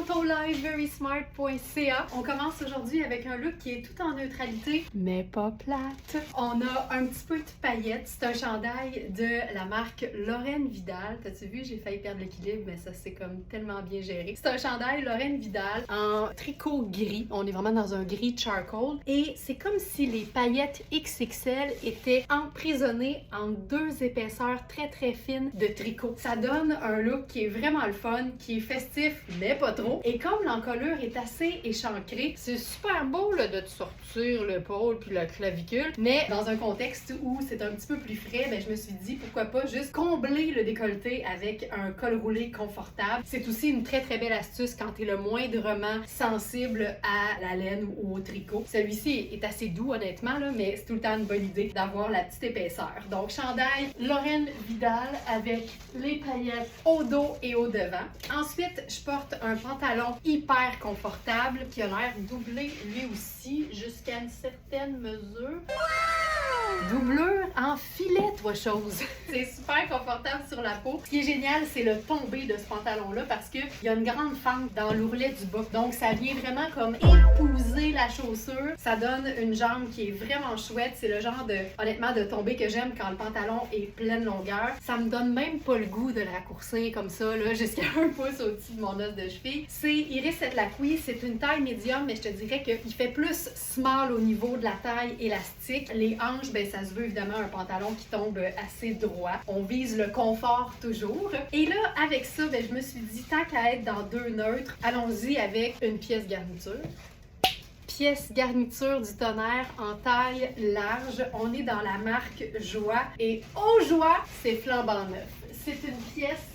photoliveverysmart.ca. On commence aujourd'hui avec un look qui est tout en neutralité, mais pas plate. On a un petit peu de paillettes. C'est un chandail de la marque Lauren Vidal. T'as-tu vu? J'ai failli perdre l'équilibre, mais ça c'est comme tellement bien géré. C'est un chandail Lauren Vidal en tricot gris. On est vraiment dans un gris charcoal. Et c'est comme si les paillettes XXL étaient emprisonnées en deux épaisseurs très très fines de tricot. Ça donne un look qui est vraiment le fun, qui est festif, mais pas trop. Et comme l'encolure est assez échancrée, c'est super beau là, de te sortir l'épaule puis la clavicule, mais dans un contexte où c'est un petit peu plus frais, ben, je me suis dit pourquoi pas juste combler le décolleté avec un col roulé confortable. C'est aussi une très très belle astuce quand t'es le moindrement sensible à la laine ou au tricot. Celui-ci est assez doux honnêtement, là, mais c'est tout le temps une bonne idée d'avoir la petite épaisseur. Donc chandail Lauren Vidal avec les paillettes au dos et au devant. Ensuite, je porte un pantalon hyper confortable qui a l'air doublé lui aussi jusqu'à une certaine mesure. Doublure en filet, toi chose. C'est super confortable sur la peau. Ce qui est génial, c'est le tombé de ce pantalon-là parce qu'il y a une grande fente dans l'ourlet du bas. Donc, ça vient vraiment comme épouser la chaussure. Ça donne une jambe qui est vraiment chouette. C'est le genre de, honnêtement, de tombé que j'aime quand le pantalon est pleine longueur. Ça me donne même pas le goût de le raccourcir comme ça, là, jusqu'à 1 pouce au-dessus de mon os de cheville. C'est Iris Setlaqui. C'est une taille médium, mais je te dirais qu'il fait plus small au niveau de la taille élastique. Les hanches, ben, ça se veut évidemment un pantalon qui tombe assez droit. On vise le confort toujours. Et là, avec ça, ben, je me suis dit, tant qu'à être dans deux neutres, allons-y avec une pièce garniture. Pièce garniture du tonnerre en taille large. On est dans la marque Joie. Et au Joie, c'est flambant neuf. C'est une pièce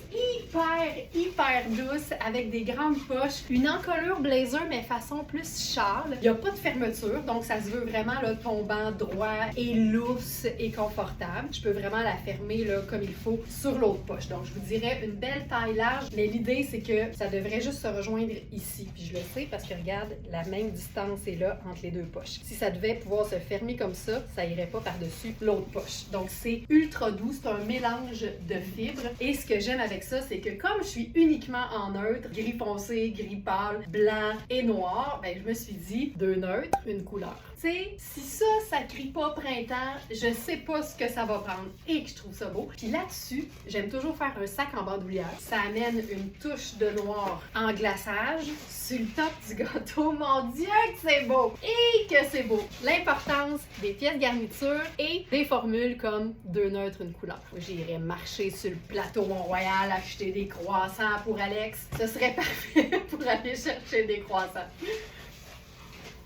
hyper douce avec des grandes poches, une encolure blazer mais façon plus châle. Il n'y a pas de fermeture, donc ça se veut vraiment là, tombant droit et lousse et confortable. Je peux vraiment la fermer là, comme il faut sur l'autre poche. Donc je vous dirais une belle taille large, mais l'idée c'est que ça devrait juste se rejoindre ici. Puis je le sais parce que regarde, la même distance est là entre les deux poches. Si ça devait pouvoir se fermer comme ça irait pas par-dessus l'autre poche. Donc c'est ultra doux, c'est un mélange de fibres. Et ce que j'aime avec ça, c'est que comme je suis uniquement en neutre, gris foncé, gris pâle, blanc et noir, ben je me suis dit, deux neutres, une couleur. Tu sais, si ça crie pas printemps, je sais pas ce que ça va prendre et que je trouve ça beau. Puis là-dessus, j'aime toujours faire un sac en bandoulière. Ça amène une touche de noir en glaçage sur le top du gâteau. Mon Dieu que c'est beau! Et que c'est beau! L'importance des pièces garnitures et des formules comme deux neutres, une couleur. J'irais marcher sur le plateau Mont-Royal, acheter des croissants pour Alex. Ce serait parfait pour aller chercher des croissants.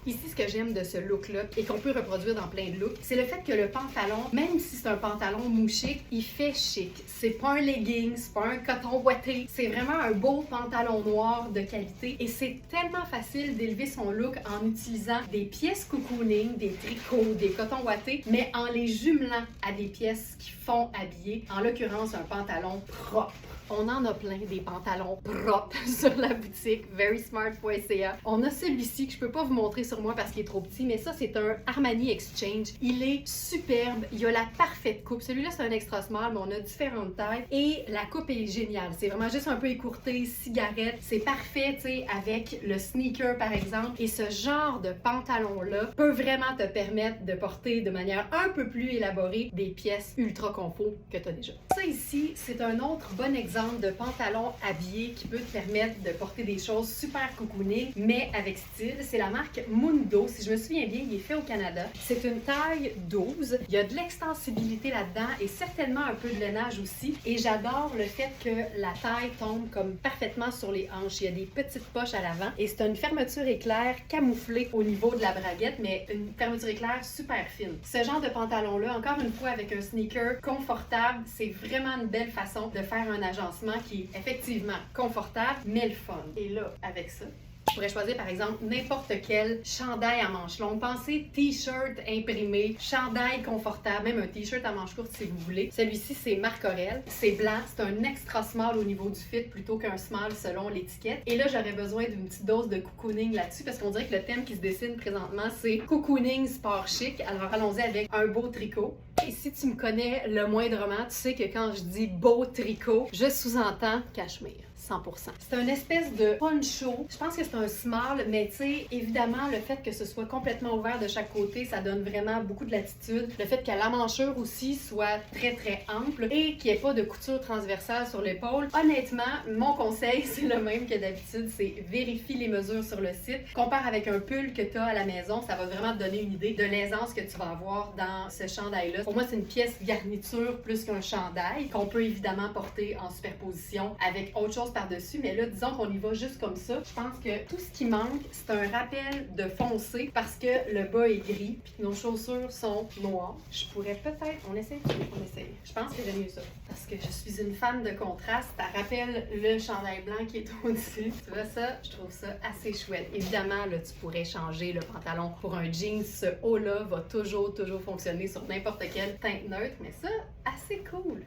Ici, ce que j'aime de ce look-là et qu'on peut reproduire dans plein de looks, c'est le fait que le pantalon, même si c'est un pantalon mouché, il fait chic. C'est pas un legging, c'est pas un coton ouaté, c'est vraiment un beau pantalon noir de qualité et c'est tellement facile d'élever son look en utilisant des pièces cocooning, des tricots, des cotons ouatés, mais en les jumelant à des pièces qui font habiller, en l'occurrence un pantalon propre. On en a plein des pantalons propres sur la boutique verysmart.ca. On a celui-ci que je peux pas vous montrer sur moi parce qu'il est trop petit, mais ça c'est un Armani Exchange. Il est superbe, il a la parfaite coupe. Celui-là c'est un extra small, mais on a différentes tailles et la coupe est géniale. C'est vraiment juste un peu écourté, cigarette. C'est parfait, tu sais, avec le sneaker par exemple. Et ce genre de pantalon-là peut vraiment te permettre de porter de manière un peu plus élaborée des pièces ultra confort que tu as déjà. Ça ici, c'est un autre bon exemple de pantalon habillé qui peut te permettre de porter des choses super cocooning, mais avec style. C'est la marque Mundo. Si je me souviens bien, il est fait au Canada. C'est une taille 12. Il y a de l'extensibilité là-dedans et certainement un peu de lainage aussi. Et j'adore le fait que la taille tombe comme parfaitement sur les hanches. Il y a des petites poches à l'avant et c'est une fermeture éclair camouflée au niveau de la braguette, mais une fermeture éclair super fine. Ce genre de pantalon-là, encore une fois avec un sneaker confortable, c'est vraiment une belle façon de faire un agencement qui est effectivement confortable, mais le fun. Et là, avec ça, je pourrais choisir par exemple n'importe quel chandail à manches longues. Pensez t-shirt imprimé, chandail confortable, même un t-shirt à manches courtes si vous voulez. Celui-ci c'est Marc Aurèle, c'est blanc, c'est un extra small au niveau du fit plutôt qu'un small selon l'étiquette. Et là j'aurais besoin d'une petite dose de cocooning là-dessus parce qu'on dirait que le thème qui se dessine présentement c'est cocooning sport chic. Alors allons-y avec un beau tricot. Et si tu me connais le moindrement, tu sais que quand je dis beau tricot, je sous-entends cachemire. 100%. C'est une espèce de poncho. Je pense que c'est un small, mais tu sais, évidemment, le fait que ce soit complètement ouvert de chaque côté, ça donne vraiment beaucoup de latitude. Le fait que la manchure aussi soit très très ample et qu'il n'y ait pas de couture transversale sur l'épaule. Honnêtement, mon conseil, c'est le même que d'habitude, c'est vérifie les mesures sur le site. Compare avec un pull que tu as à la maison, ça va vraiment te donner une idée de l'aisance que tu vas avoir dans ce chandail-là. Pour moi, c'est une pièce garniture plus qu'un chandail qu'on peut évidemment porter en superposition avec autre chose par-dessus, mais là, disons qu'on y va juste comme ça. Je pense que tout ce qui manque, c'est un rappel de foncé parce que le bas est gris puis que nos chaussures sont noires. Je pourrais peut-être... On essaye? On essaye. Je pense que j'aime mieux ça parce que je suis une fan de contraste. Ça rappelle le chandail blanc qui est au-dessus. Tu vois ça? Je trouve ça assez chouette. Évidemment, là, tu pourrais changer le pantalon pour un jean. Ce haut-là va toujours fonctionner sur n'importe quelle teinte neutre, mais ça, assez cool.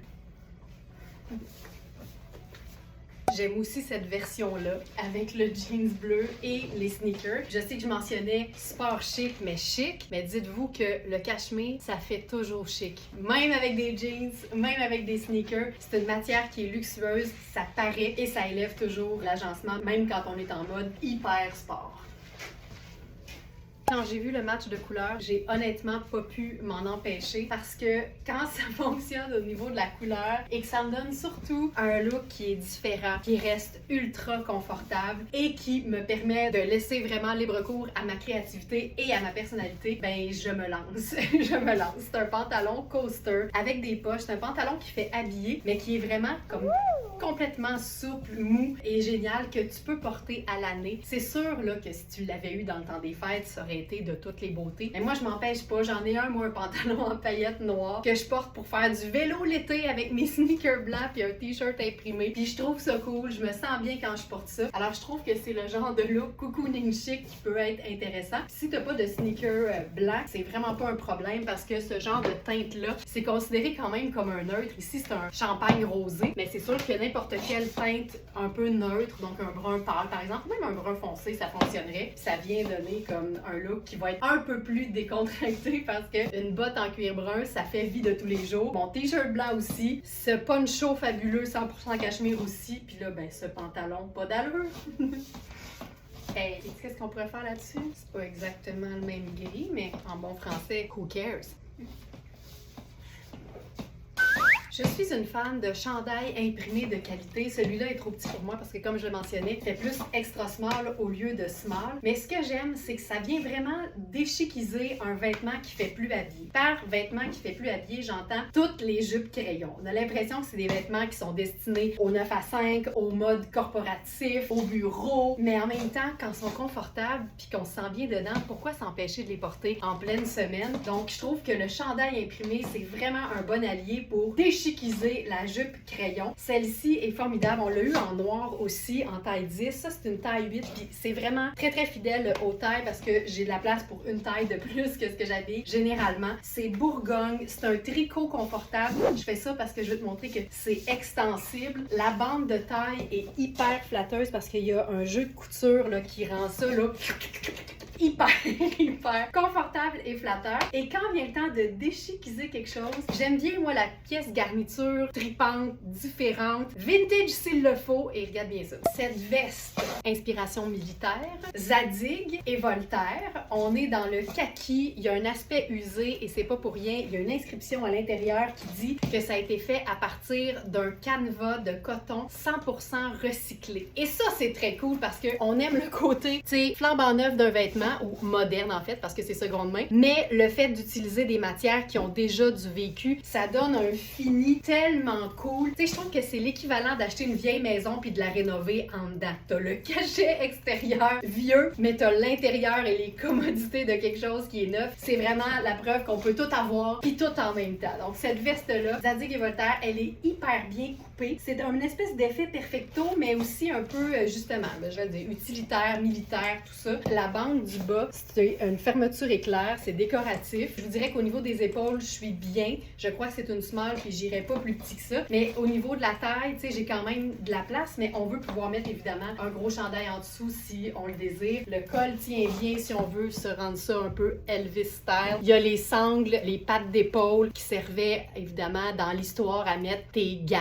J'aime aussi cette version-là, avec le jeans bleu et les sneakers. Je sais que je mentionnais sport chic, mais dites-vous que le cachemire, ça fait toujours chic. Même avec des jeans, même avec des sneakers, c'est une matière qui est luxueuse, ça paraît et ça élève toujours l'agencement, même quand on est en mode hyper sport. Quand j'ai vu le match de couleurs, j'ai honnêtement pas pu m'en empêcher parce que quand ça fonctionne au niveau de la couleur et que ça me donne surtout un look qui est différent, qui reste ultra confortable et qui me permet de laisser vraiment libre cours à ma créativité et à ma personnalité, ben je me lance. Je me lance. C'est un pantalon coaster avec des poches. C'est un pantalon qui fait habiller, mais qui est vraiment comme complètement souple, mou et génial que tu peux porter à l'année. C'est sûr là que si tu l'avais eu dans le temps des fêtes, ça aurait été de toutes les beautés. Mais moi, je m'empêche pas. J'en ai un, moi, un pantalon en paillettes noires que je porte pour faire du vélo l'été avec mes sneakers blancs puis un t-shirt imprimé. Puis je trouve ça cool. Je me sens bien quand je porte ça. Alors, je trouve que c'est le genre de look cocooning chic qui peut être intéressant. Si t'as pas de sneakers blancs, c'est vraiment pas un problème parce que ce genre de teinte-là, c'est considéré quand même comme un neutre. Ici, c'est un champagne rosé, mais c'est sûr que n'importe quelle teinte un peu neutre, donc un brun pâle par exemple, même un brun foncé, ça fonctionnerait. Ça vient donner comme un look qui va être un peu plus décontracté parce que une botte en cuir brun, ça fait vie de tous les jours. Mon t-shirt blanc aussi, ce poncho fabuleux 100% cachemire aussi, puis là, ben ce pantalon, pas d'allure. Hey, qu'est-ce qu'on pourrait faire là-dessus? C'est pas exactement le même gris, mais en bon français, who cares? Je suis une fan de chandail imprimé de qualité. Celui-là est trop petit pour moi parce que, comme je le mentionnais, il fait plus extra small au lieu de small. Mais ce que j'aime, c'est que ça vient vraiment déchiquiser un vêtement qui fait plus habillé. Par vêtement qui fait plus habillé, j'entends toutes les jupes crayons. On a l'impression que c'est des vêtements qui sont destinés au 9 à 5, au mode corporatif, au bureau. Mais en même temps, quand ils sont confortables puis qu'on se sent bien dedans, pourquoi s'empêcher de les porter en pleine semaine? Donc, je trouve que le chandail imprimé, c'est vraiment un bon allié pour déchiquiser la jupe crayon. Celle-ci est formidable. On l'a eu en noir aussi, en taille 10. Ça, c'est une taille 8. Puis c'est vraiment très, très fidèle aux tailles parce que j'ai de la place pour une taille de plus que ce que j'habille généralement. C'est bourgogne. C'est un tricot confortable. Je fais ça parce que je veux te montrer que c'est extensible. La bande de taille est hyper flatteuse parce qu'il y a un jeu de couture là, qui rend ça là, hyper confortable et flatteur. Et quand vient le temps de déchiquiser quelque chose, j'aime bien, moi, la pièce garniture tripante, différente, vintage s'il le faut, et regarde bien ça. Cette veste, inspiration militaire, Zadig et Voltaire. On est dans le kaki, il y a un aspect usé et c'est pas pour rien. Il y a une inscription à l'intérieur qui dit que ça a été fait à partir d'un canevas de coton 100% recyclé. Et ça, c'est très cool parce qu'on aime le côté, tu sais, flambant neuf d'un vêtement, ou moderne en fait, parce que c'est seconde main, mais le fait d'utiliser des matières qui ont déjà du vécu, ça donne un fini tellement cool. Tu sais, je trouve que c'est l'équivalent d'acheter une vieille maison puis de la rénover en dedans. T'as le cachet extérieur vieux, mais t'as l'intérieur et les commodités de quelque chose qui est neuf. C'est vraiment la preuve qu'on peut tout avoir puis tout en même temps. Donc cette veste-là, Zadig et Voltaire, elle est hyper bien coupée. C'est une espèce d'effet perfecto, mais aussi un peu, justement, je vais dire, utilitaire, militaire, tout ça. La bande du du bas, c'est une fermeture éclair, c'est décoratif. Je vous dirais qu'au niveau des épaules, je suis bien. Je crois que c'est une small, puis j'irai pas plus petit que ça. Mais au niveau de la taille, tu sais, j'ai quand même de la place, mais on veut pouvoir mettre évidemment un gros chandail en dessous si on le désire. Le col tient bien si on veut se rendre ça un peu Elvis style. Il y a les sangles, les pattes d'épaule qui servaient évidemment dans l'histoire à mettre tes gants,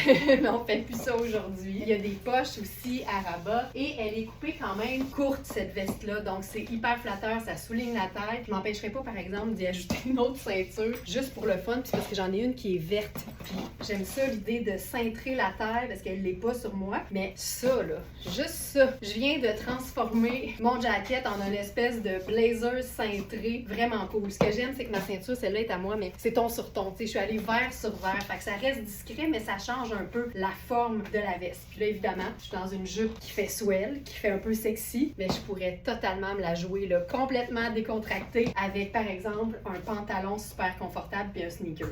mais on fait plus ça aujourd'hui. Il y a des poches aussi à rabat et elle est coupée quand même courte cette veste-là, donc c'est hyper flatteur, ça souligne la taille. Je m'empêcherai pas par exemple d'y ajouter une autre ceinture juste pour le fun, puis parce que j'en ai une qui est verte. Puis j'aime ça l'idée de cintrer la taille parce qu'elle l'est pas sur moi, mais ça là, juste ça. Je viens de transformer mon jacket en une espèce de blazer cintré, vraiment cool. Ce que j'aime, c'est que ma ceinture, celle-là est à moi, mais c'est ton sur ton. Tu sais, je suis allée vert sur vert, fait que ça reste discret, mais ça change un peu la forme de la veste. Puis là, évidemment, je suis dans une jupe qui fait swell, qui fait un peu sexy, mais je pourrais totalement me la jouer là, complètement décontractée avec, par exemple, un pantalon super confortable puis un sneaker.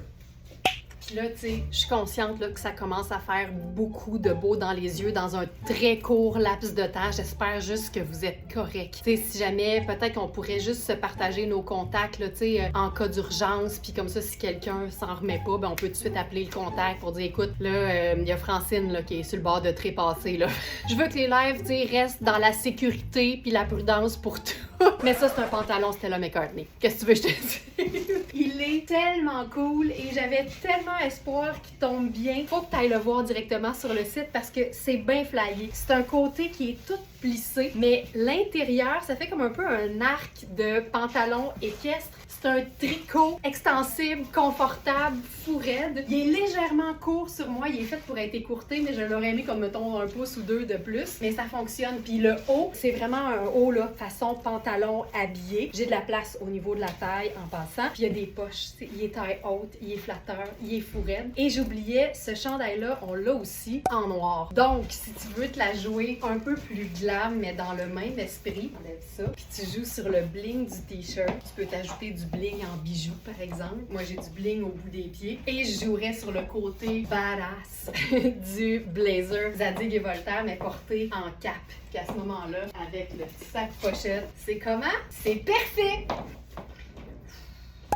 Puis là, tu sais, je suis consciente là, que ça commence à faire beaucoup de beau dans les yeux dans un très court laps de temps. J'espère juste que vous êtes corrects. Tu sais, si jamais, peut-être qu'on pourrait juste se partager nos contacts, là, tu sais, en cas d'urgence. Puis comme ça, si quelqu'un s'en remet pas, ben on peut tout de suite appeler le contact pour dire, écoute, là, il y a Francine là, qui est sur le bord de trépasser, là. Je veux que les lives, tu sais, restent dans la sécurité puis la prudence pour tout. Mais ça, c'est un pantalon Stella McCartney. Qu'est-ce que tu veux que je te dise? Il est tellement cool et j'avais tellement espoir qu'il tombe bien. Faut que tu ailles le voir directement sur le site parce que c'est bien flyé. C'est un côté qui est tout plissé, mais l'intérieur, ça fait comme un peu un arc de pantalon équestre. C'est un tricot extensible, confortable, fou raide. Il est légèrement court sur moi. Il est fait pour être écourté, mais je l'aurais aimé comme, mettons, 1 pouce ou 2 de plus. Mais ça fonctionne. Puis le haut, c'est vraiment un haut, là, façon pantalon habillé. J'ai de la place au niveau de la taille en passant. Puis il y a des poches. Il est taille haute, il est flatteur, il est fou raide. Et j'oubliais, ce chandail-là, on l'a aussi en noir. Donc, si tu veux te la jouer un peu plus glam, mais dans le même esprit, enlève ça. Puis tu joues sur le bling du t-shirt. Tu peux t'ajouter du bling en bijoux, par exemple. Moi, j'ai du bling au bout des pieds. Et je jouerais sur le côté badass du blazer Zadig et Voltaire, mais porté en cap. Puis à ce moment-là, avec le petit sac pochette, c'est comment? C'est parfait!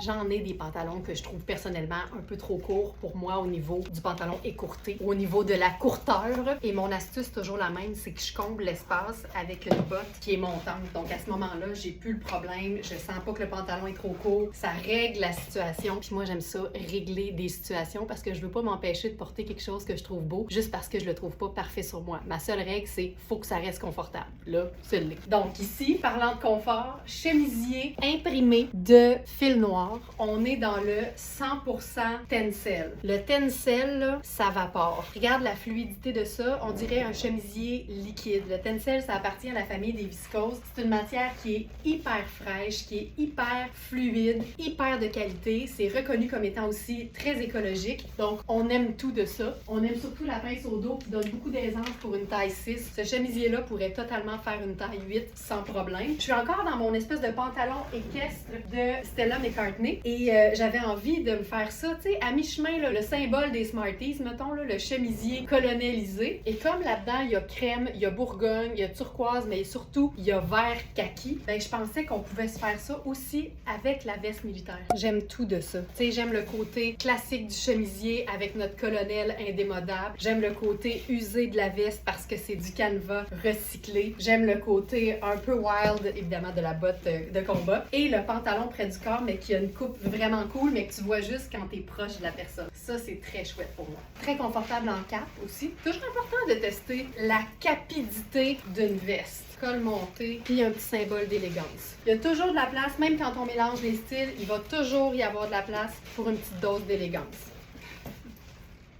J'en ai des pantalons que je trouve personnellement un peu trop courts pour moi au niveau du pantalon écourté, au niveau de la courteur. Et mon astuce, toujours la même, c'est que je comble l'espace avec une botte qui est montante. Donc à ce moment-là, j'ai plus le problème. Je sens pas que le pantalon est trop court. Ça règle la situation. Puis moi, j'aime ça, régler des situations parce que je veux pas m'empêcher de porter quelque chose que je trouve beau juste parce que je le trouve pas parfait sur moi. Ma seule règle, c'est faut que ça reste confortable. Là, c'est le Donc ici, parlant de confort, chemisier imprimé de fil noir. On est dans le 100% tencel. Le tencel, là, ça vapore. Regarde la fluidité de ça, on dirait un chemisier liquide. Le tencel, ça appartient à la famille des viscoses. C'est une matière qui est hyper fraîche, qui est hyper fluide, hyper de qualité. C'est reconnu comme étant aussi très écologique. Donc, on aime tout de ça. On aime surtout la pince au dos qui donne beaucoup d'aisance pour une taille 6. Ce chemisier-là pourrait totalement faire une taille 8 sans problème. Je suis encore dans mon espèce de pantalon équestre de Stella McCartney. Et j'avais envie de me faire ça, tu sais, à mi-chemin, là, le symbole des Smarties, mettons, là, le chemisier colonnelisé. Et comme là-dedans, il y a crème, il y a bourgogne, il y a turquoise, mais surtout, il y a vert kaki, ben je pensais qu'on pouvait se faire ça aussi avec la veste militaire. J'aime tout de ça. Tu sais, j'aime le côté classique du chemisier avec notre colonel indémodable. J'aime le côté usé de la veste parce que c'est du canevas recyclé. J'aime le côté un peu wild, évidemment, de la botte de combat. Et le pantalon près du corps, mais qui a une coupe vraiment cool, mais que tu vois juste quand t'es proche de la personne. Ça, c'est très chouette pour moi. Très confortable en cap aussi. Toujours important de tester la capidité d'une veste. Col monté, puis un petit symbole d'élégance. Il y a toujours de la place, même quand on mélange les styles, il va toujours y avoir de la place pour une petite dose d'élégance.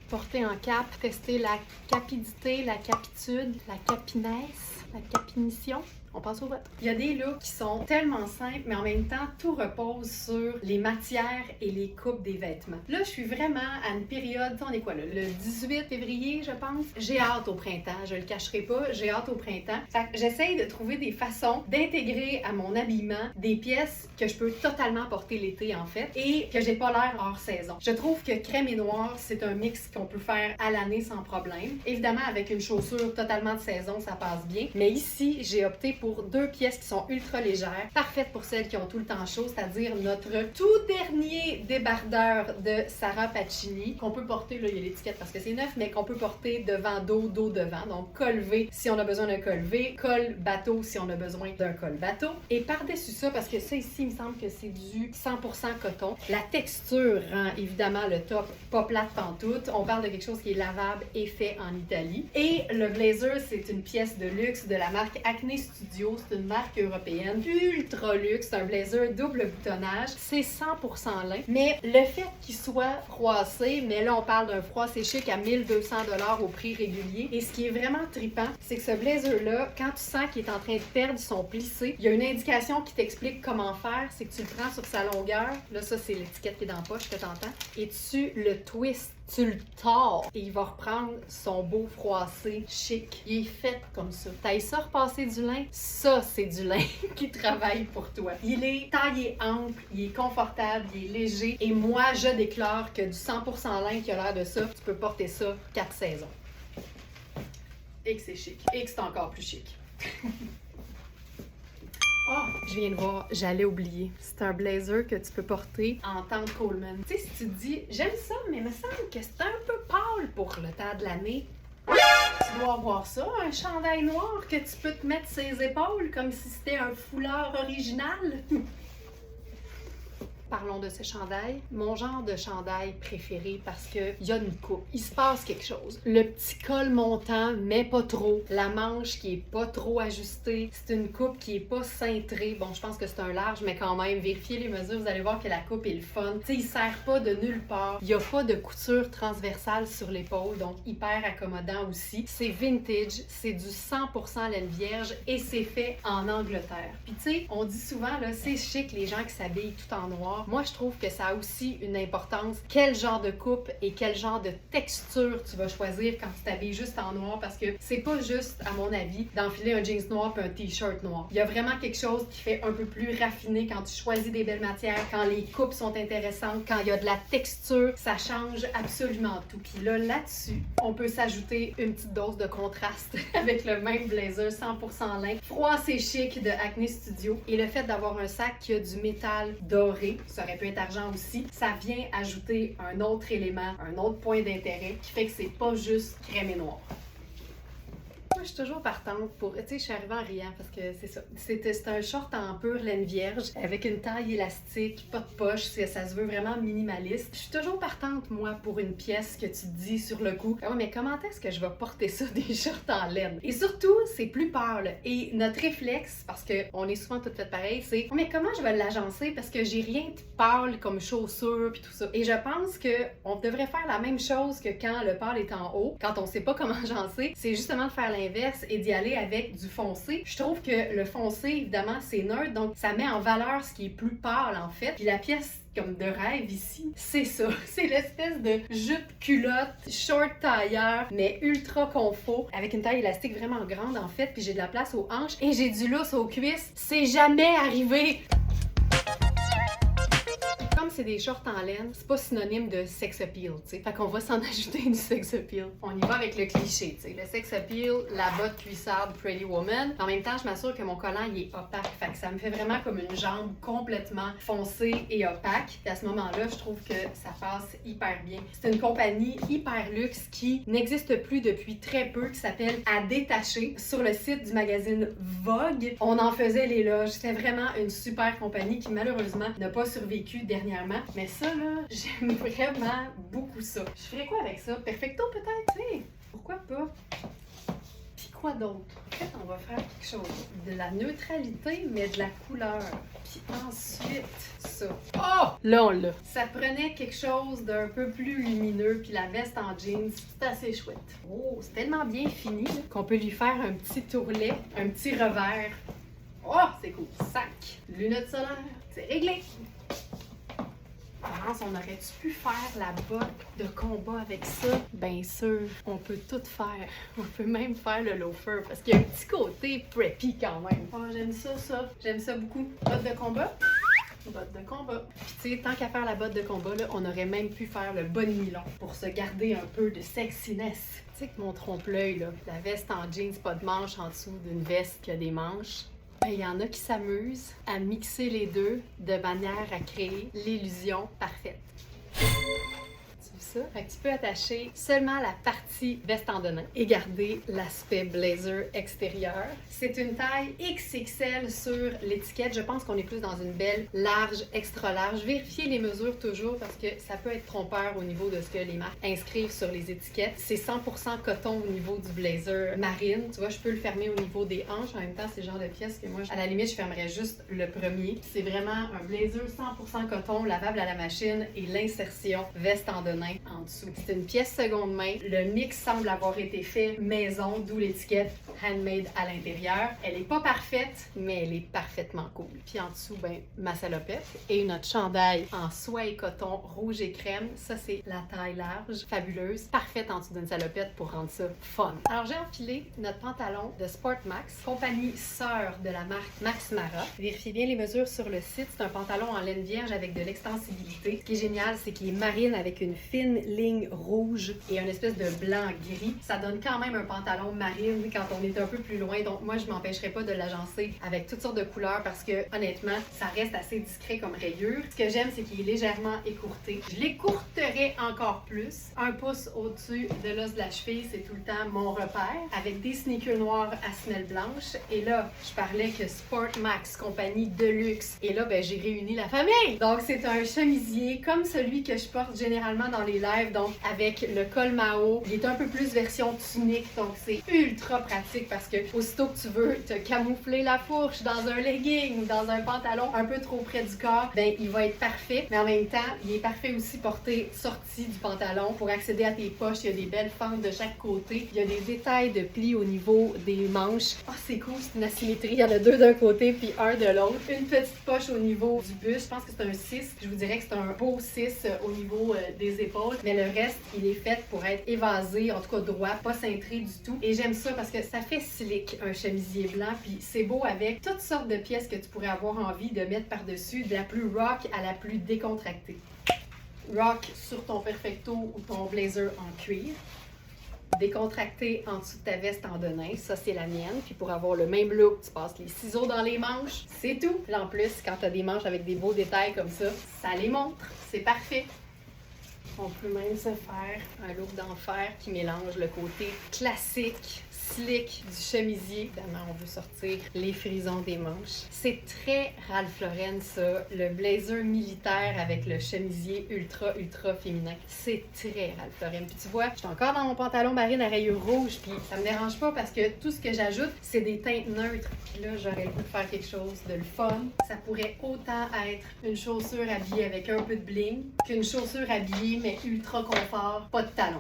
Porter en cap, tester la capidité, la capitude, la capinesse, la capinition. On passe au vote. Il y a des looks qui sont tellement simples, mais en même temps, tout repose sur les matières et les coupes des vêtements. Là, je suis vraiment à une période, on est quoi là? Le 18 février, je pense. J'ai hâte au printemps, je le cacherai pas, j'ai hâte au printemps. Fait que j'essaye de trouver des façons d'intégrer à mon habillement des pièces que je peux totalement porter l'été, en fait, et que j'ai pas l'air hors saison. Je trouve que crème et noir, c'est un mix qu'on peut faire à l'année sans problème. Évidemment, avec une chaussure totalement de saison, ça passe bien. Mais ici, j'ai opté pour pour 2 pièces qui sont ultra légères, parfaites pour celles qui ont tout le temps chaud, c'est-à-dire notre tout dernier débardeur de Sarah Pacini, qu'on peut porter, là il y a l'étiquette parce que c'est neuf, mais qu'on peut porter devant dos, dos devant, donc col V si on a besoin d'un col V, col bateau si on a besoin d'un col bateau. Et par-dessus ça, parce que ça ici, il me semble que c'est du 100% coton, la texture rend évidemment le top pas plate pantoute. On parle de quelque chose qui est lavable et fait en Italie. Et le blazer, c'est une pièce de luxe de la marque Acne Studio. C'est une marque européenne ultra luxe. C'est un blazer double boutonnage. C'est 100% lin. Mais le fait qu'il soit froissé, mais là on parle d'un froissé chic à 1200$ au prix régulier. Et ce qui est vraiment trippant, c'est que ce blazer-là, quand tu sens qu'il est en train de perdre son plissé, il y a une indication qui t'explique comment faire. C'est que tu le prends sur sa longueur. Là, ça, c'est l'étiquette qui est dans la poche que t'entends. Et tu le twist, tu le tords et il va reprendre son beau froissé chic. Il est fait comme ça. T'as ça repasser du lin? Ça, c'est du lin qui travaille pour toi. Il est taillé ample, il est confortable, il est léger. Et moi, je déclare que du 100% lin qui a l'air de ça, tu peux porter ça 4 saisons. Et que c'est chic. Et que c'est encore plus chic. Oh, je viens de voir, j'allais oublier. C'est un blazer que tu peux porter en tente Coleman. Tu sais, si tu te dis, j'aime ça, mais il me semble que c'est un peu pâle pour le temps de l'année. Tu dois avoir ça, un chandail noir que tu peux te mettre ses épaules comme si c'était un foulard original. Parlons de ce chandail. Mon genre de chandail préféré parce que il y a une coupe. Il se passe quelque chose. Le petit col montant, mais pas trop. La manche qui est pas trop ajustée. C'est une coupe qui est pas cintrée. Bon, je pense que c'est un large, mais quand même, vérifiez les mesures, vous allez voir que la coupe est le fun. Tu sais, il sert pas de nulle part. Il y a pas de couture transversale sur l'épaule, donc hyper accommodant aussi. C'est vintage, c'est du 100% laine vierge et c'est fait en Angleterre. Puis tu sais, on dit souvent, là, c'est chic les gens qui s'habillent tout en noir. Moi, je trouve que ça a aussi une importance. Quel genre de coupe et quel genre de texture tu vas choisir quand tu t'habilles juste en noir parce que c'est pas juste, à mon avis, d'enfiler un jeans noir puis un t-shirt noir. Il y a vraiment quelque chose qui fait un peu plus raffiné quand tu choisis des belles matières, quand les coupes sont intéressantes, quand il y a de la texture, ça change absolument tout. Puis là-dessus, on peut s'ajouter une petite dose de contraste avec le même blazer 100% lin, froissé chic de Acne Studio et le fait d'avoir un sac qui a du métal doré. Ça aurait pu être argent aussi. Ça vient ajouter un autre élément, un autre point d'intérêt qui fait que c'est pas juste crème et noir. Moi, je suis toujours partante pour... Tu sais, je suis arrivée en riant parce que c'est ça. C'est un short en pure laine vierge avec une taille élastique, pas de poche, ça se veut vraiment minimaliste. Je suis toujours partante, moi, pour une pièce que tu te dis sur le coup. Ah ouais, mais comment est-ce que je vais porter ça, des shorts en laine? Et surtout, c'est plus pâle. Et notre réflexe, parce qu'on est souvent toutes faites pareil, c'est oh, mais comment je vais l'agencer parce que j'ai rien de pâle comme chaussures puis tout ça. Et je pense que on devrait faire la même chose que quand le pâle est en haut, quand on sait pas comment agencer, c'est justement de faire l'inverse et d'y aller avec du foncé. Je trouve que le foncé, évidemment, c'est neutre, donc ça met en valeur ce qui est plus pâle, en fait. Puis la pièce comme de rêve ici, c'est ça. C'est l'espèce de jupe culotte, short tailleur, mais ultra confort, avec une taille élastique vraiment grande, en fait, puis j'ai de la place aux hanches et j'ai du lousse aux cuisses. C'est jamais arrivé! Comme c'est des shorts en laine, c'est pas synonyme de sex appeal, tu sais. Fait qu'on va s'en ajouter du sex appeal. On y va avec le cliché, tu sais. Le sex appeal, la botte cuissarde Pretty Woman. En même temps, je m'assure que mon collant, il est opaque. Fait que ça me fait vraiment comme une jambe complètement foncée et opaque. Et à ce moment-là, je trouve que ça passe hyper bien. C'est une compagnie hyper luxe qui n'existe plus depuis très peu, qui s'appelle À Détacher. Sur le site du magazine Vogue, on en faisait l'éloge. C'était vraiment une super compagnie qui, malheureusement, n'a pas survécu dernièrement. Mais ça, là, j'aime vraiment beaucoup ça. Je ferais quoi avec ça? Perfecto, peut-être, tu sais? Pourquoi pas? Puis quoi d'autre? En fait, on va faire quelque chose. De la neutralité, mais de la couleur. Puis ensuite, ça. Oh! Là, on l'a. Ça prenait quelque chose d'un peu plus lumineux, puis la veste en jeans, c'est assez chouette. Oh, c'est tellement bien fini là, qu'on peut lui faire un petit tourlet, un petit revers. Oh, c'est cool. Sac, lunettes solaires, c'est réglé. On aurait-tu pu faire la botte de combat avec ça? Bien sûr, on peut tout faire. On peut même faire le loafer parce qu'il y a un petit côté preppy quand même. Oh, j'aime ça, ça. J'aime ça beaucoup. Botte de combat. Botte de combat. Puis tu sais, tant qu'à faire la botte de combat, là, on aurait même pu faire le bas de nylon pour se garder un peu de sexiness. Tu sais que mon trompe-l'œil, là, la veste en jeans, pas de manches en dessous d'une veste qui a des manches. Il y en a qui s'amusent à mixer les deux de manière à créer l'illusion parfaite. Ça. Fait que tu peux attacher seulement la partie veste en denim et garder l'aspect blazer extérieur. C'est une taille XXL sur l'étiquette. Je pense qu'on est plus dans une belle large, extra large. Vérifiez les mesures toujours parce que ça peut être trompeur au niveau de ce que les marques inscrivent sur les étiquettes. C'est 100% coton au niveau du blazer marine. Tu vois, je peux le fermer au niveau des hanches. En même temps, c'est le genre de pièce que moi, à la limite, je fermerais juste le premier. C'est vraiment un blazer 100% coton, lavable à la machine et l'insertion veste en denim en dessous. C'est une pièce seconde main. Le mix semble avoir été fait maison, d'où l'étiquette handmade à l'intérieur. Elle est pas parfaite, mais elle est parfaitement cool. Puis en dessous, ben, ma salopette et notre chandail en soie et coton rouge et crème. Ça, c'est la taille large, fabuleuse, parfaite en dessous d'une salopette pour rendre ça fun. Alors, j'ai enfilé notre pantalon de Sport Max, compagnie sœur de la marque Max Mara. Vérifiez bien les mesures sur le site. C'est un pantalon en laine vierge avec de l'extensibilité. Ce qui est génial, c'est qu'il est marine avec une fine ligne rouge et un espèce de blanc gris. Ça donne quand même un pantalon marine quand on est un peu plus loin. Donc moi, je m'empêcherai pas de l'agencer avec toutes sortes de couleurs parce que honnêtement, ça reste assez discret comme rayure. Ce que j'aime, c'est qu'il est légèrement écourté. Je l'écourterai encore plus. 1 pouce au-dessus de l'os de la cheville, c'est tout le temps mon repère. Avec des sneakers noirs à semelles blanches. Et là, je parlais que Sport Max, compagnie de luxe. Et là, ben, j'ai réuni la famille. Donc c'est un chemisier comme celui que je porte généralement dans les lives, donc avec le col Mao. Il est un peu plus version tunique, donc c'est ultra pratique parce que aussitôt que tu veux te camoufler la fourche dans un legging ou dans un pantalon un peu trop près du corps, ben il va être parfait, mais en même temps, il est parfait aussi porté sorti du pantalon pour accéder à tes poches. Il y a des belles fentes de chaque côté. Il y a des détails de plis au niveau des manches. Oh, c'est cool, c'est une asymétrie. Il y en a 2 d'un côté puis 1 de l'autre. Une petite poche au niveau du buste. Je pense que c'est un 6. Je vous dirais que c'est un beau 6 au niveau des épaules. Mais le reste, il est fait pour être évasé, en tout cas droit, pas cintré du tout. Et j'aime ça parce que ça fait slick, un chemisier blanc, puis c'est beau avec toutes sortes de pièces que tu pourrais avoir envie de mettre par-dessus, de la plus rock à la plus décontractée. Rock sur ton perfecto ou ton blazer en cuir. Décontracté en dessous de ta veste en denim, ça c'est la mienne. Puis pour avoir le même look, tu passes les ciseaux dans les manches, c'est tout. Puis en plus, quand tu as des manches avec des beaux détails comme ça les montre, c'est parfait. On peut même se faire un look d'enfer qui mélange le côté classique, slick du chemisier. Évidemment, on veut sortir les frisons des manches. C'est très Ralph Lauren, ça. Le blazer militaire avec le chemisier ultra féminin. C'est très Ralph Lauren. Puis tu vois, je suis encore dans mon pantalon marine à rayures rouges, puis ça me dérange pas parce que tout ce que j'ajoute, c'est des teintes neutres. Puis là, j'aurais le goût de faire quelque chose de le fun. Ça pourrait autant être une chaussure habillée avec un peu de bling qu'une chaussure habillée, mais ultra confort, pas de talons.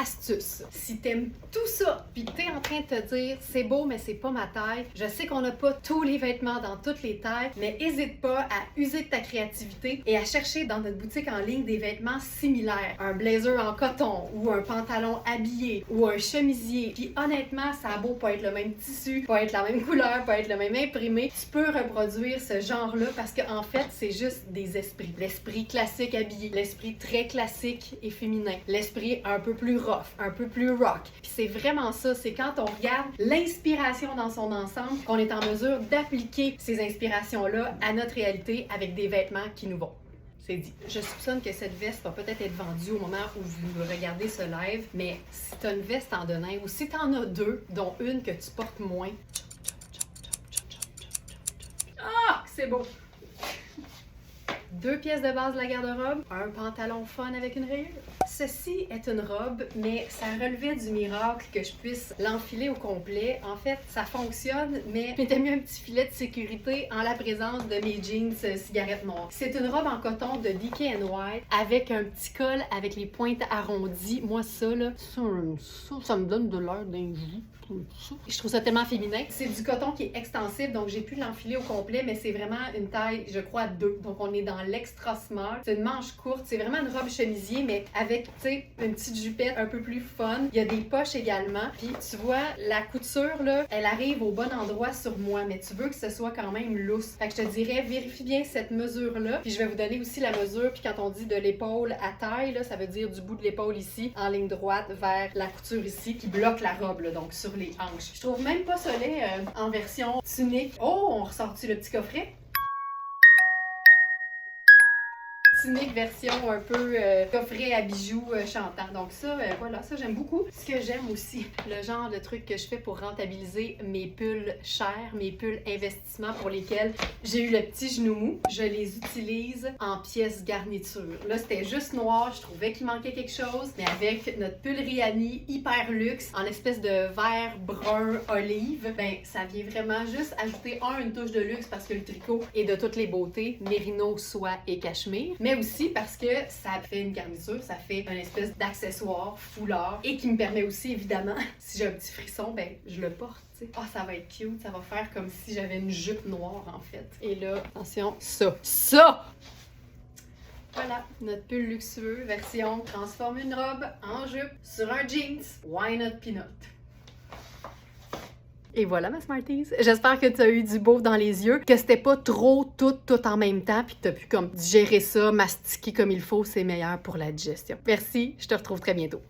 Astuce. Si t'aimes tout ça, puis t'es en train de te dire c'est beau mais c'est pas ma taille, je sais qu'on n'a pas tous les vêtements dans toutes les tailles, mais hésite pas à user de ta créativité et à chercher dans notre boutique en ligne des vêtements similaires. Un blazer en coton ou un pantalon habillé ou un chemisier. Puis honnêtement, ça a beau pas être le même tissu, pas être la même couleur, pas être le même imprimé, tu peux reproduire ce genre-là parce qu'en fait, c'est juste des esprits. L'esprit classique habillé, l'esprit très classique et féminin, l'esprit un peu plus rough, un peu plus rock. Puis c'est vraiment ça, c'est quand on regarde l'inspiration dans son ensemble qu'on est en mesure d'appliquer ces inspirations-là à notre réalité avec des vêtements qui nous vont. C'est dit. Je soupçonne que cette veste va peut-être être vendue au moment où vous regardez ce live, mais si tu as une veste en denim ou si tu en as 2, dont une que tu portes moins, ah, c'est beau! 2 pièces de base de la garde-robe, un pantalon fun avec une rayure. Ceci est une robe, mais ça relevait du miracle que je puisse l'enfiler au complet. En fait, ça fonctionne, mais je m'étais mis un petit filet de sécurité en la présence de mes jeans cigarettes noires. C'est une robe en coton de DK & White avec un petit col avec les pointes arrondies. Moi, ça, là, ça me donne de l'air d'un joue. Je trouve ça tellement féminin. C'est du coton qui est extensible, donc j'ai pu l'enfiler au complet, mais c'est vraiment une taille, je crois, 2. Donc on est dans l'extra small. C'est une manche courte. C'est vraiment une robe chemisier, mais avec, tu sais, une petite jupette un peu plus fun. Il y a des poches également. Puis tu vois, la couture, là, elle arrive au bon endroit sur moi, mais tu veux que ce soit quand même lousse. Fait que je te dirais, vérifie bien cette mesure-là. Puis je vais vous donner aussi la mesure. Puis quand on dit de l'épaule à taille, là, ça veut dire du bout de l'épaule ici, en ligne droite vers la couture ici, qui bloque la robe, là. Donc sur les hanches. Je trouve même pas ça laid en version tunique. Oh, on ressort-tu le petit coffret? Tunique version un peu coffret à bijoux chantant. Donc ça, voilà, ça j'aime beaucoup. Ce que j'aime aussi, le genre de truc que je fais pour rentabiliser mes pulls chers, mes pulls investissements pour lesquels j'ai eu le petit genou mou, je les utilise en pièces garniture. Là, c'était juste noir, je trouvais qu'il manquait quelque chose, mais avec notre pull Rihanni hyper luxe, en espèce de vert brun olive, ben ça vient vraiment juste ajouter une touche de luxe parce que le tricot est de toutes les beautés, mérino, soie et cachemire, mais aussi parce que ça fait une garniture, ça fait une espèce d'accessoire, foulard, et qui me permet aussi, évidemment, si j'ai un petit frisson, ben je le porte. Ah, ça va être cute, ça va faire comme si j'avais une jupe noire, en fait. Et là, attention, ça! Voilà, notre pull luxueux, version transforme une robe en jupe sur un jeans. Why not peanut? Et voilà ma Smarties. J'espère que tu as eu du beau dans les yeux, que c'était pas trop tout en même temps, puis que tu as pu comme digérer ça, mastiquer comme il faut, c'est meilleur pour la digestion. Merci, je te retrouve très bientôt.